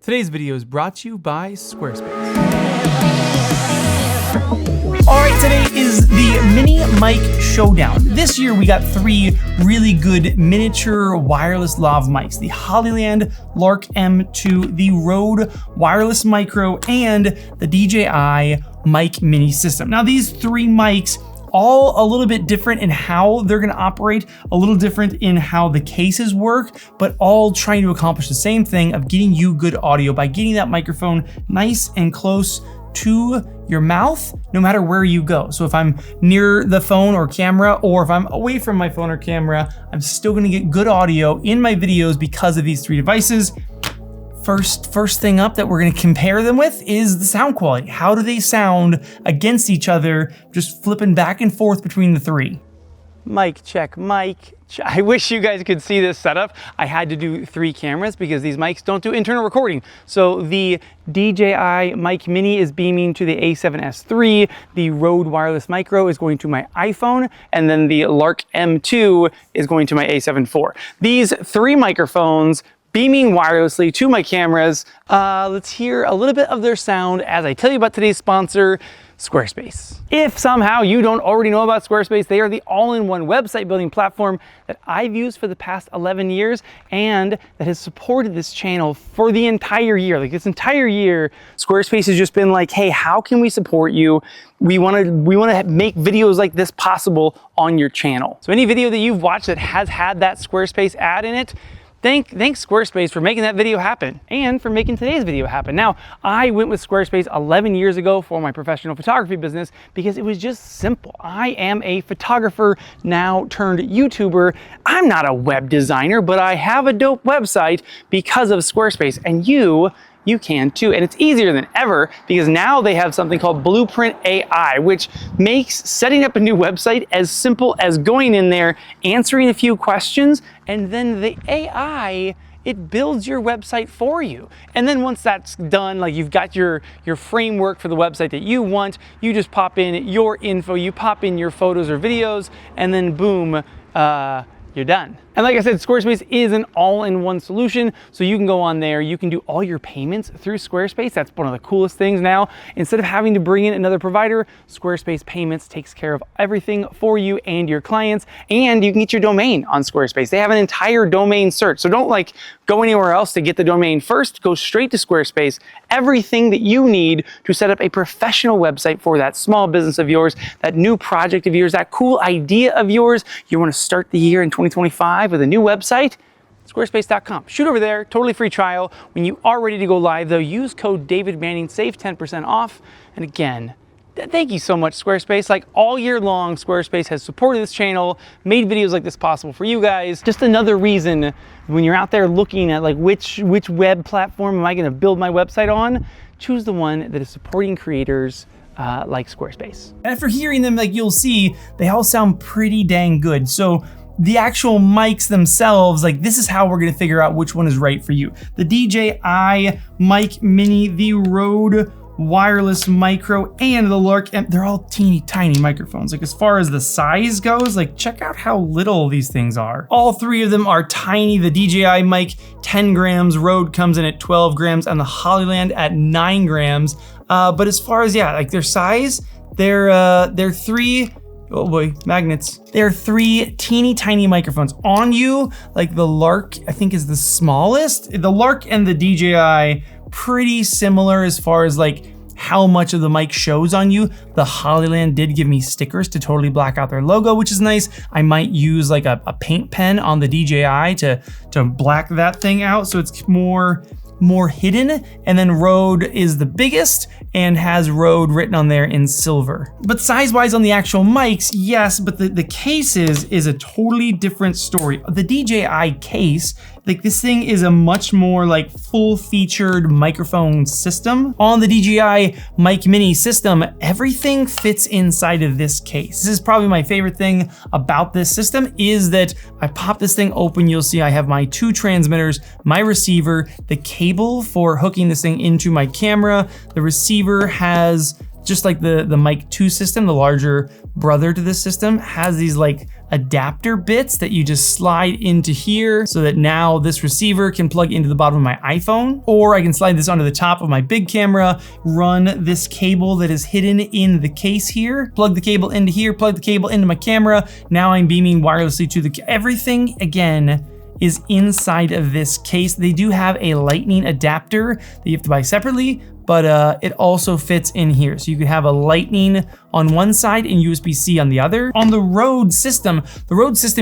Today's video is brought to you by Squarespace. All right, today is the Mini Mic Showdown. This year we got three really good miniature wireless lav mics: the Hollyland Lark M2, the Rode Wireless Micro, and the DJI Mic Mini system. Now these three mics, all a little bit different in how they're gonna operate, a little different in how the cases work, but all trying to accomplish the same thing of getting you good audio by getting that microphone nice and close to your mouth, no matter where you go. So if I'm near the phone or camera, or if I'm away from my phone or camera, I'm still gonna get good audio in my videos because of these three devices. First thing up that we're gonna compare them with is the sound quality. How do they sound against each other, just flipping back and forth between the three? Mic check, mic. I wish you guys could see this setup. I had to do three cameras because these mics don't do internal recording. So the DJI Mic Mini is beaming to the A7S III, the Rode Wireless Micro is going to my iPhone, and then the Lark M2 is going to my A7 IV. These three microphones beaming wirelessly to my cameras. Let's hear a little bit of their sound as I tell you about today's sponsor, Squarespace. If somehow you don't already know about Squarespace, they are the all-in-one website building platform that I've used for the past 11 years and that has supported this channel for the entire year. Like this entire year, Squarespace has just been like, hey, how can we support you? We wanna make videos like this possible on your channel. So any video that you've watched that has had that Squarespace ad in it, Thanks Squarespace for making that video happen and for making today's video happen. Now, I went with Squarespace 11 years ago for my professional photography business because it was just simple. I am a photographer now turned YouTuber. I'm not a web designer, but I have a dope website because of Squarespace, and you can too. And it's easier than ever because now they have something called Blueprint AI, which makes setting up a new website as simple as going in there, answering a few questions, and then the AI, it builds your website for you. And then once that's done, like you've got your framework for the website that you want, you just pop in your info, you pop in your photos or videos, and then boom, you're done. And like I said, Squarespace is an all-in-one solution. So you can go on there, you can do all your payments through Squarespace. That's one of the coolest things now. Instead of having to bring in another provider, Squarespace Payments takes care of everything for you and your clients. And you can get your domain on Squarespace. They have an entire domain search. So don't like go anywhere else to get the domain first, go straight to Squarespace. Everything that you need to set up a professional website for that small business of yours, that new project of yours, that cool idea of yours. You want to start the year in 2025 with a new website, squarespace.com. Shoot over there, totally free trial. When you are ready to go live though, use code David Manning, save 10% off. And again, thank you so much, Squarespace. Like all year long, Squarespace has supported this channel, made videos like this possible for you guys. Just another reason when you're out there looking at like which web platform am I gonna build my website on, choose the one that is supporting creators like Squarespace. After hearing them, like you'll see, they all sound pretty dang good. So the actual mics themselves, like this is how we're gonna figure out which one is right for you. The DJI Mic Mini, the Rode Wireless Micro, and the Lark M, they're all teeny tiny microphones. Like as far as the size goes, like check out how little these things are. All three of them are tiny. The DJI mic, 10 grams, Rode comes in at 12 grams, and the Hollyland at 9 grams. But as far as, yeah, like their size, they're three, oh boy, magnets. They're three teeny tiny microphones. On you, like the Lark, I think is the smallest. The Lark and the DJI, pretty similar as far as like how much of the mic shows on you. The Hollyland did give me stickers to totally black out their logo, which is nice. I might use like a paint pen on the DJI to black that thing out so it's more hidden. And then Rode is the biggest and has Rode written on there in silver. But size-wise on the actual mics, yes, but the cases is a totally different story. The DJI case, like this thing is a much more like full-featured microphone system. On the DJI Mic Mini system, everything fits inside of this case. This is probably my favorite thing about this system is that I pop this thing open, you'll see I have my two transmitters, my receiver, the cable for hooking this thing into my camera. The receiver has just like the Mic 2 system, the larger brother to this system, has these like adapter bits that you just slide into here so that now this receiver can plug into the bottom of my iPhone, or I can slide this onto the top of my big camera, run this cable that is hidden in the case here, plug the cable into here, plug the cable into my camera. Now I'm beaming wirelessly to the, everything again is inside of this case. They do have a lightning adapter that you have to buy separately, but it also fits in here. So you could have a lightning on one side and USB-C on the other. On the Rode system,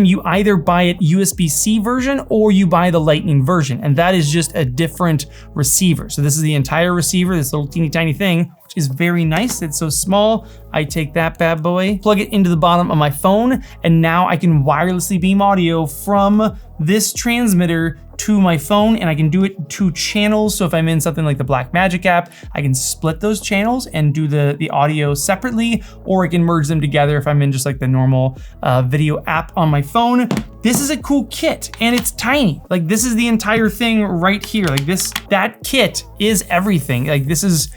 you either buy it USB-C version or you buy the lightning version, and that is just a different receiver. So this is the entire receiver, this little teeny tiny thing, which is very nice. It's so small. I take that bad boy, plug it into the bottom of my phone, and now I can wirelessly beam audio from this transmitter to my phone, and I can do it 2 channels. So if I'm in something like the Blackmagic app, I can split those channels and do the audio separately, or I can merge them together if I'm in just like the normal video app on my phone. This is a cool kit, and it's tiny. Like, this is the entire thing right here. Like that kit is everything. Like, this is,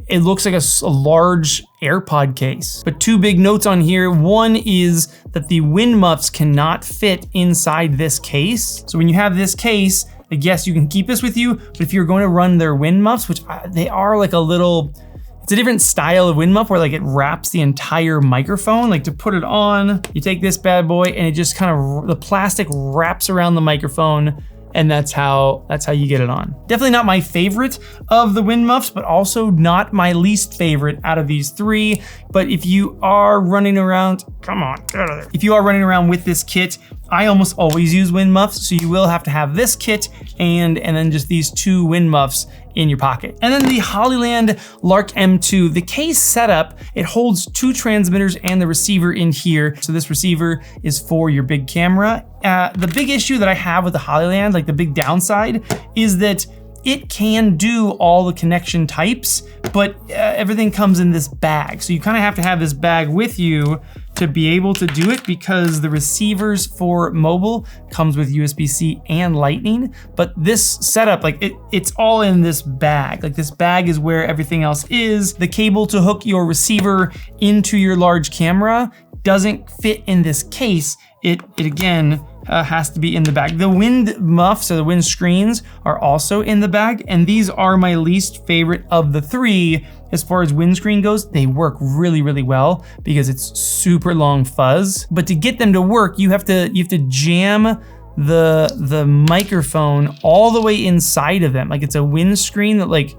it looks like a large AirPod case. But 2 big notes on here. One is that the wind muffs cannot fit inside this case. So when you have this case, I guess you can keep this with you, but if you're going to run their wind muffs, which they are like a little, it's a different style of wind muff where like it wraps the entire microphone. Like, to put it on, you take this bad boy and it just kind of, the plastic wraps around the microphone, and that's how you get it on. Definitely not my favorite of the wind muffs, but also not my least favorite out of these 3. But if you are running around, come on, get out of there. If you are running around with this kit, I almost always use wind muffs, so you will have to have this kit and then just these 2 wind muffs in your pocket. And then the Hollyland Lark M2, the case setup, it holds 2 transmitters and the receiver in here. So this receiver is for your big camera. The big issue that I have with the Hollyland, like the big downside, is that it can do all the connection types, but everything comes in this bag. So you kind of have to have this bag with you to be able to do it, because the receivers for mobile comes with USB-C and lightning. But this setup, like it's all in this bag. Like, this bag is where everything else is. The cable to hook your receiver into your large camera doesn't fit in this case. It again has to be in the bag. The wind muffs, or the wind screens, are also in the bag, and these are my least favorite of the 3. As far as windscreen goes, they work really, really well because it's super long fuzz. But to get them to work, you have to jam the microphone all the way inside of them. Like, it's a windscreen that, like,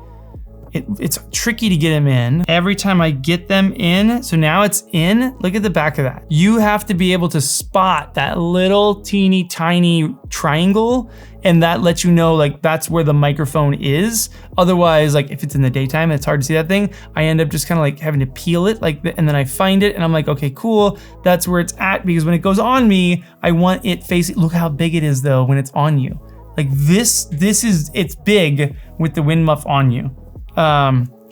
it's tricky to get them in. Every time I get them in, so now it's in, look at the back of that. You have to be able to spot that little teeny tiny triangle, and that lets you know, like, that's where the microphone is. Otherwise, like, if it's in the daytime and it's hard to see that thing, I end up just kind of like having to peel it, like, and then I find it and I'm like, okay, cool, that's where it's at, because when it goes on me, I want it facing, look how big it is though when it's on you. Like, this is, it's big with the wind muff on you.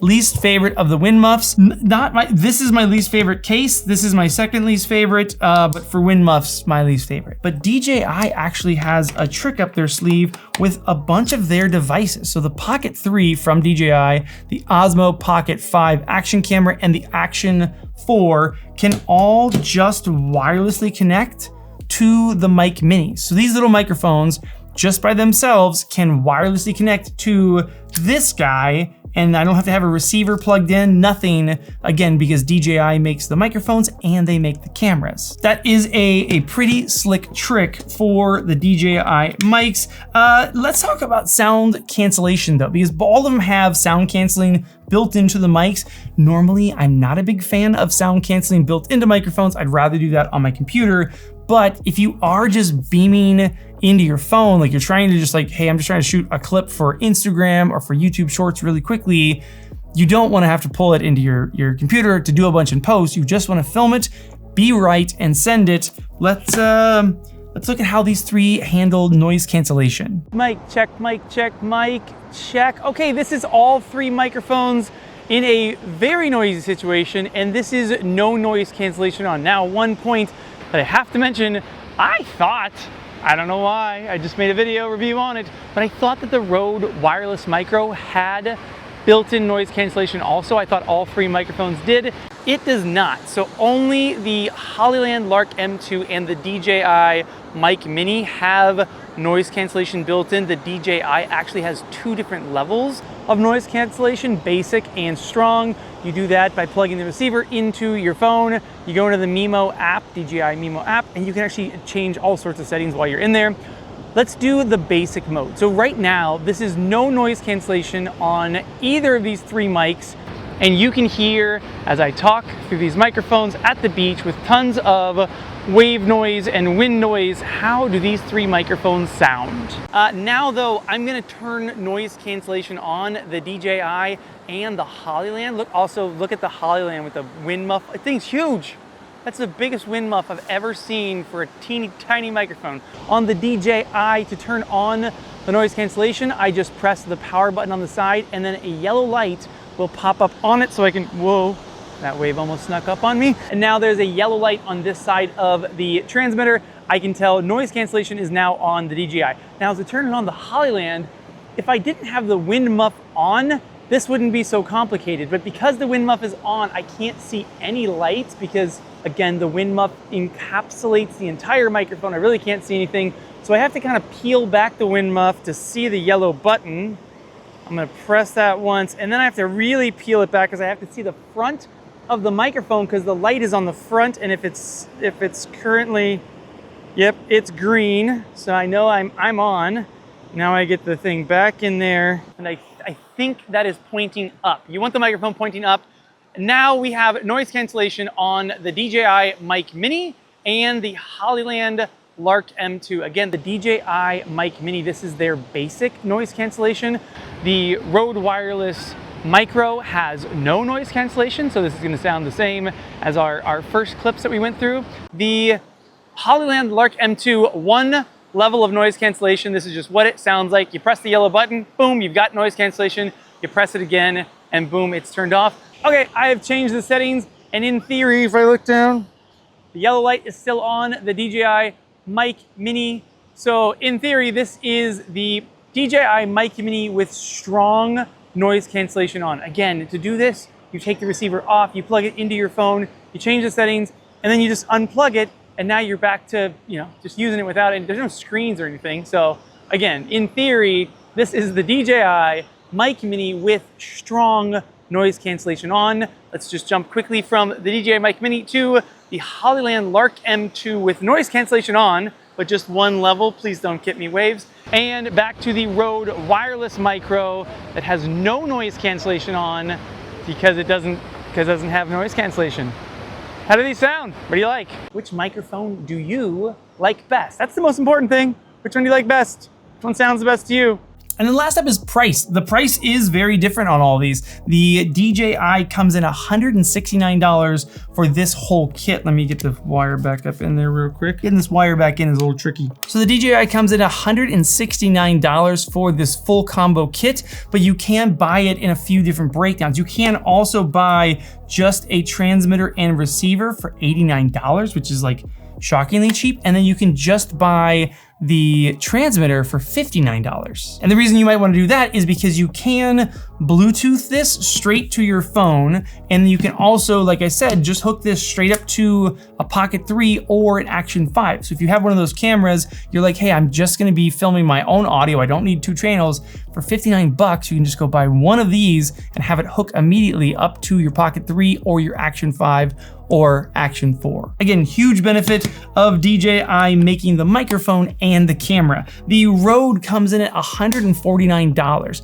Least favorite of the wind muffs, this is my least favorite case. This is my second least favorite, but for wind muffs, my least favorite. But DJI actually has a trick up their sleeve with a bunch of their devices. So the Pocket 3 from DJI, the Osmo Pocket 5 action camera, and the Action 4 can all just wirelessly connect to the Mic Mini. So these little microphones, just by themselves, can wirelessly connect to this guy, and I don't have to have a receiver plugged in, nothing, again, because DJI makes the microphones and they make the cameras. That is a pretty slick trick for the DJI mics. Let's talk about sound cancellation though, because all of them have sound canceling built into the mics. Normally, I'm not a big fan of sound canceling built into microphones. I'd rather do that on my computer. But if you are just beaming into your phone, like you're trying to just like, hey, I'm just trying to shoot a clip for Instagram or for YouTube Shorts really quickly, you don't want to have to pull it into your computer to do a bunch in post. You just want to film it, be right, and send it. Let's look at how these 3 handle noise cancellation. Mic check, mic check, mic check. Okay, this is all 3 microphones in a very noisy situation, and this is no noise cancellation on. Now, one point that I have to mention, I thought, I don't know why, I just made a video review on it, but I thought that the Rode Wireless Micro had built-in noise cancellation also. I thought all 3 microphones did. It does not. So only the Hollyland Lark M2 and the DJI Mic Mini have noise cancellation built in. The DJI actually has 2 different levels of noise cancellation, basic and strong. You do that by plugging the receiver into your phone. You go into the Mimo app, DJI Mimo app, and you can actually change all sorts of settings while you're in there. Let's do the basic mode. So right now, this is no noise cancellation on either of these 3 mics, and you can hear as I talk through these microphones at the beach with tons of wave noise and wind noise. How do these 3 microphones sound? Now though, I'm gonna turn noise cancellation on the DJI and the Hollyland. Look at the Hollyland with the wind muff. That thing's huge. That's the biggest wind muff I've ever seen for a teeny tiny microphone. On the DJI, to turn on the noise cancellation, I just press the power button on the side and then a yellow light will pop up on it so I can, whoa, that wave almost snuck up on me. And now there's a yellow light on this side of the transmitter. I can tell noise cancellation is now on the DJI. Now to turn it on the Hollyland, if I didn't have the wind muff on, this wouldn't be so complicated. But because the wind muff is on, I can't see any lights because, again, the wind muff encapsulates the entire microphone. I really can't see anything. So I have to kind of peel back the wind muff to see the yellow button. I'm gonna press that once, and then I have to really peel it back because I have to see the front of the microphone because the light is on the front, and if it's currently, yep, it's green, so I know I'm on. Now I get the thing back in there, and I think that is pointing up. You want the microphone pointing up. Now we have noise cancellation on the DJI Mic Mini and the Hollyland Lark M2. Again, the DJI Mic Mini, this is their basic noise cancellation. The Rode Wireless Micro has no noise cancellation, so this is gonna sound the same as our first clips that we went through. The Hollyland Lark M2, 1 level of noise cancellation. This is just what it sounds like. You press the yellow button, boom, you've got noise cancellation. You press it again, and boom, it's turned off. Okay, I have changed the settings, and in theory, if I look down, the yellow light is still on the DJI Mic Mini. So in theory, this is the DJI Mic Mini with strong noise cancellation on. Again, to do this, you take the receiver off, you plug it into your phone, you change the settings, and then you just unplug it, and now you're back to, just using it without it. There's no screens or anything. So again, in theory, this is the DJI Mic Mini with strong noise cancellation on. Let's just jump quickly from the DJI Mic Mini to the Hollyland Lark M2 with noise cancellation on, but just 1 level. Please don't get me waves. And back to the Rode Wireless Micro that has no noise cancellation on because it doesn't have noise cancellation. How do these sound? What do you like? Which microphone do you like best? That's the most important thing. Which one do you like best? Which one sounds the best to you? And then last up is price. The price is very different on all these. The DJI comes in $169 for this whole kit. Let me get the wire back up in there real quick. Getting this wire back in is a little tricky. So the DJI comes in $169 for this full combo kit, but you can buy it in a few different breakdowns. You can also buy just a transmitter and receiver for $89, which is like shockingly cheap. And then you can just buy the transmitter for $59. And the reason you might want to do that is because you can Bluetooth this straight to your phone, and you can also, like I said, just hook this straight up to a Pocket 3 or an Action 5. So if you have one of those cameras, you're like, hey, I'm just gonna be filming my own audio, I don't need 2 channels. For $59, you can just go buy one of these and have it hook immediately up to your Pocket 3 or your Action 5 or Action 4. Again, huge benefit of DJI making the microphone and the camera. The Rode comes in at $149.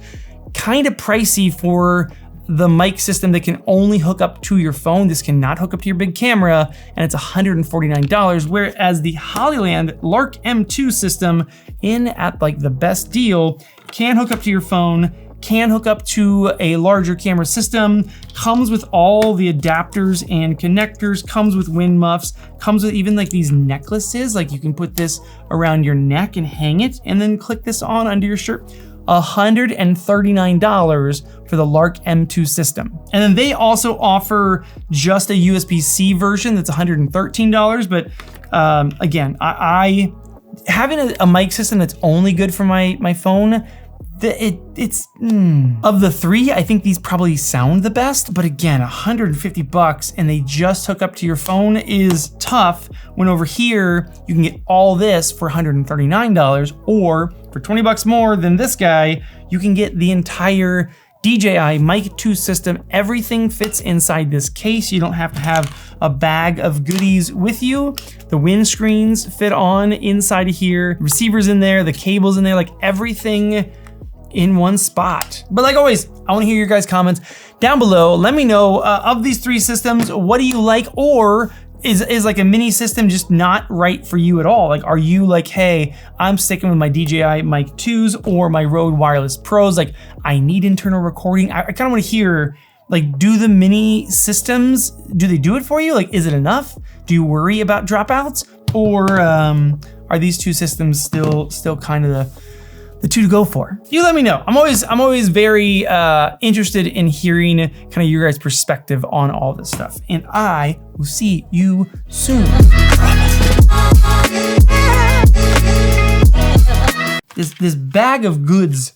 Kind of pricey for the mic system that can only hook up to your phone. This cannot hook up to your big camera, and it's $149, whereas the Hollyland Lark M2 system, in at like the best deal, can hook up to your phone, can hook up to a larger camera system, comes with all the adapters and connectors, comes with wind muffs, comes with even like these necklaces, like you can put this around your neck and hang it, and then click this on under your shirt. $139 for the Lark M2 system. And then they also offer just a USB-C version that's $113, but having a mic system that's only good for my phone Of the three, I think these probably sound the best, but again, $150 and they just hook up to your phone is tough, when over here, you can get all this for $139, or for 20 bucks more than this guy, you can get the entire DJI Mic 2 system. Everything fits inside this case. You don't have to have a bag of goodies with you. The windscreens fit on inside of here, receivers in there, the cables in there, like everything in one spot. But like always, I want to hear your guys' comments down below. Let me know of these three systems, what do you like, or is like a mini system just not right for you at all? Like, are you like, hey, I'm sticking with my DJI Mic 2s or my Rode Wireless Pros. Like, I need internal recording. I kind of want to hear, like, do the mini systems, do they do it for you? Like, is it enough? Do you worry about dropouts? Or are these two systems still kind of the two to go for? You let me know. I'm always very interested in hearing kind of your guys' perspective on all this stuff. And I will see you soon. This bag of goods,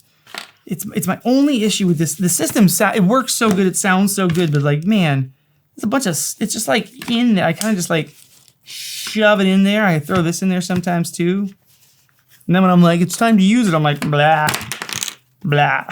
it's my only issue with this. The system, it works so good, it sounds so good, but like, man, it's a bunch of, it's just like in there. I kind of just like shove it in there. I throw this in there sometimes too. And then when I'm like, it's time to use it, I'm like, blah, blah.